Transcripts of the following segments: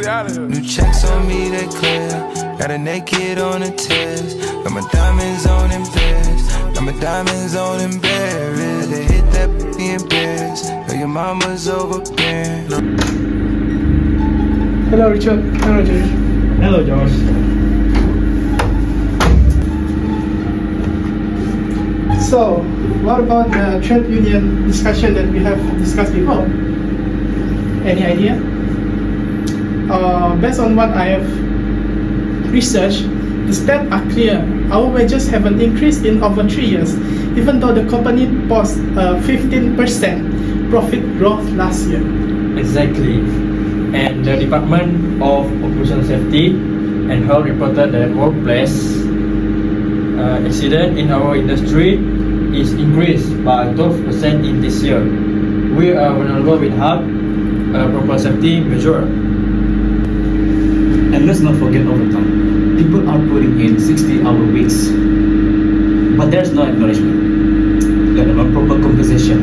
New checks on me, they clear. Got a naked on a test. Got my diamonds on in Paris. Got my diamonds on in Paris. They hit that in Paris. Know your mama's overbearing. Hello, Richard. Hello, George. Hello, George. So, what about the trade union discussion that we have discussed before? Any idea? Based on what I have researched, the stats are clear. Our wages haven't increased in over 3 years, even though the company posted 15% profit growth last year. Exactly. And the Department of Occupational Safety and Health reported that workplace accident in our industry is increased by 12% in this year. We are vulnerable without a proper safety measure. And let's not forget overtime. People are putting in 60-hour weeks, but there's no acknowledgement, let alone proper compensation.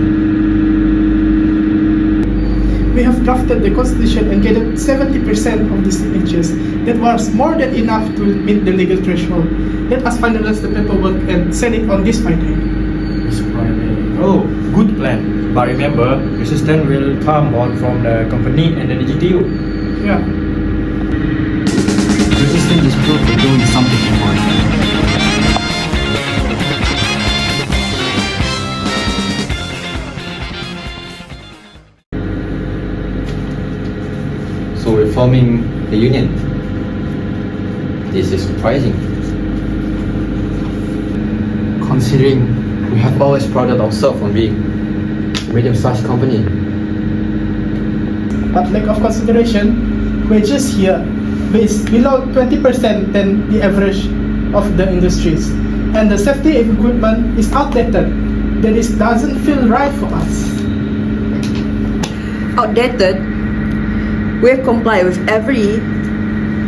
We have drafted the constitution and gathered 70% of the signatures. That was more than enough to meet the legal threshold. Let us finalize the paperwork and send it on this Friday. This Friday. Oh, good plan. But remember, resistance will come on from the company and the DGTU. Yeah. Resistance is proof of doing something important. So we're forming a union. This is surprising, considering we have always prided ourselves on being a medium-sized company. But lack of consideration, wages here is below 20% than the average of the industries. And the safety equipment is outdated. That doesn't feel right for us. Outdated? We have complied with every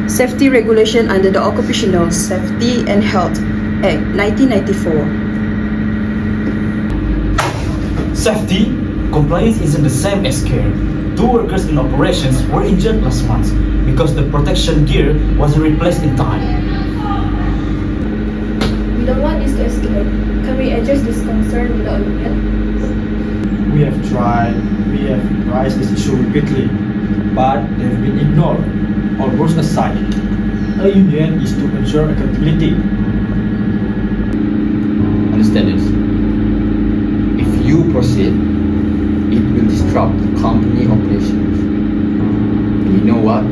safety regulation under the Occupational Safety and Health Act 1994. Safety compliance isn't the same as care. 2 workers in operations were injured last month because the protection gear wasn't replaced in time. We don't want this to escalate. Can we address this concern without a union? We have raised this issue repeatedly, but they've been ignored or pushed aside. A union is to ensure accountability. Understand this. If you proceed, it will disrupt the company operations. And you know what?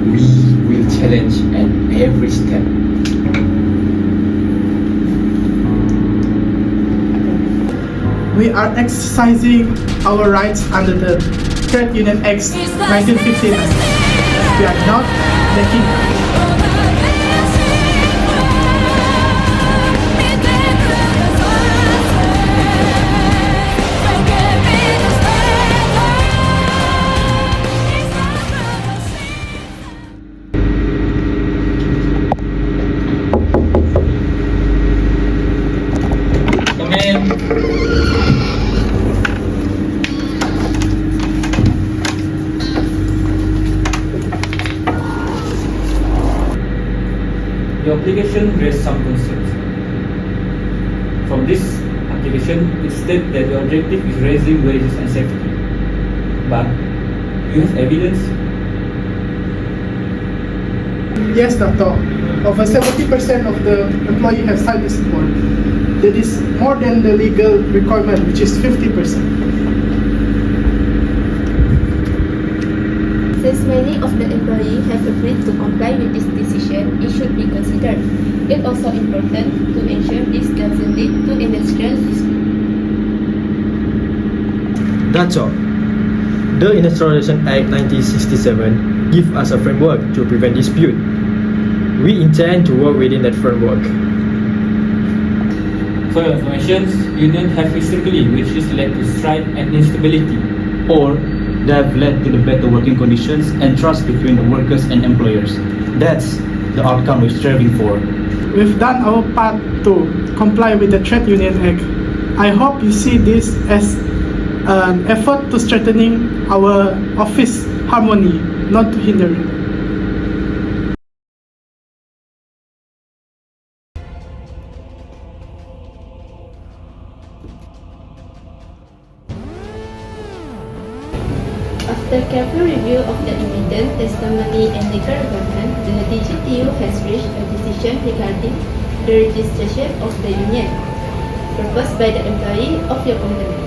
We will challenge at every step. We are exercising our rights under the Trade Union Act 1959. We are not making The application raised some concerns. From this application, it states that the objective is raising wages and safety. But you have evidence? Yes, Doctor. Over 70% of the employees have signed this report. That is more than the legal requirement, which is 50%. Since many of the employees have agreed to comply with this decision, it should be considered. It's also important to ensure this doesn't lead to industrial dispute. That's all. The Industrialization Act 1967 gives us a framework to prevent dispute. We intend to work within that framework. For your information, unions have historically which has led to strife and instability, Or they have led to the better working conditions and trust between the workers and employers. That's the outcome we're striving for. We've done our part to comply with the Trade Union Act. I hope you see this as an effort to strengthening our office harmony, not to hinder it. After careful review of the evidence, testimony, and legal argument, the DGTU has reached a decision regarding the registration of the union proposed by the employee of your company.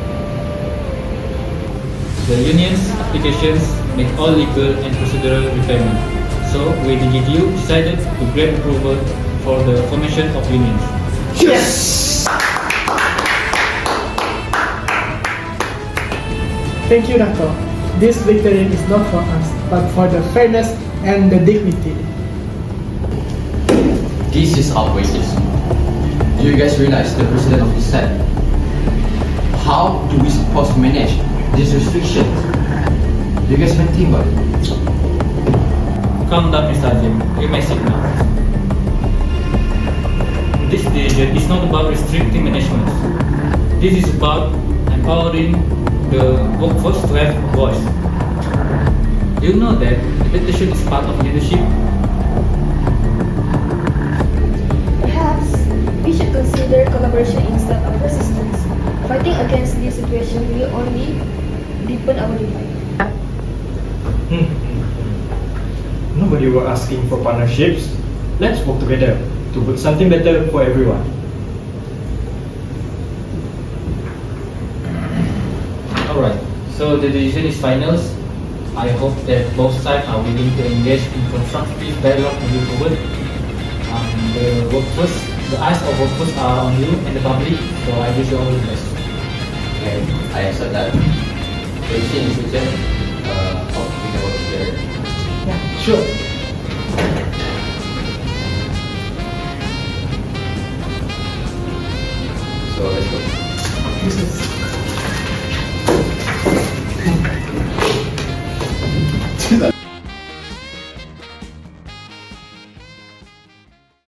The union's applications meet all legal and procedural requirements. So, we DGTU decided to grant approval for the formation of unions. Thank you, Dato. This victory is not for us, but for the fairness and the dignity. This is outrageous. Do you guys realize the president of this set? How do we supposed to manage this restriction? Do you guys even think about it? Calm down, Mr. Azim. We may sit now. This decision is not about restricting management. This is about empowering the workforce to have a voice. Do you know that adaptation is part of leadership? Perhaps we should consider collaboration instead of resistance. Fighting against this situation will only deepen our divide. Nobody were asking for partnerships. Let's work together to put something better for everyone. Alright, so the decision is final. I hope that both sides are willing to engage in constructive dialogue moving forward. The eyes of workforce are on you and the public, so I wish you all the best. And I accept that. So you see in the future, how we can work together. Sure. So let's go.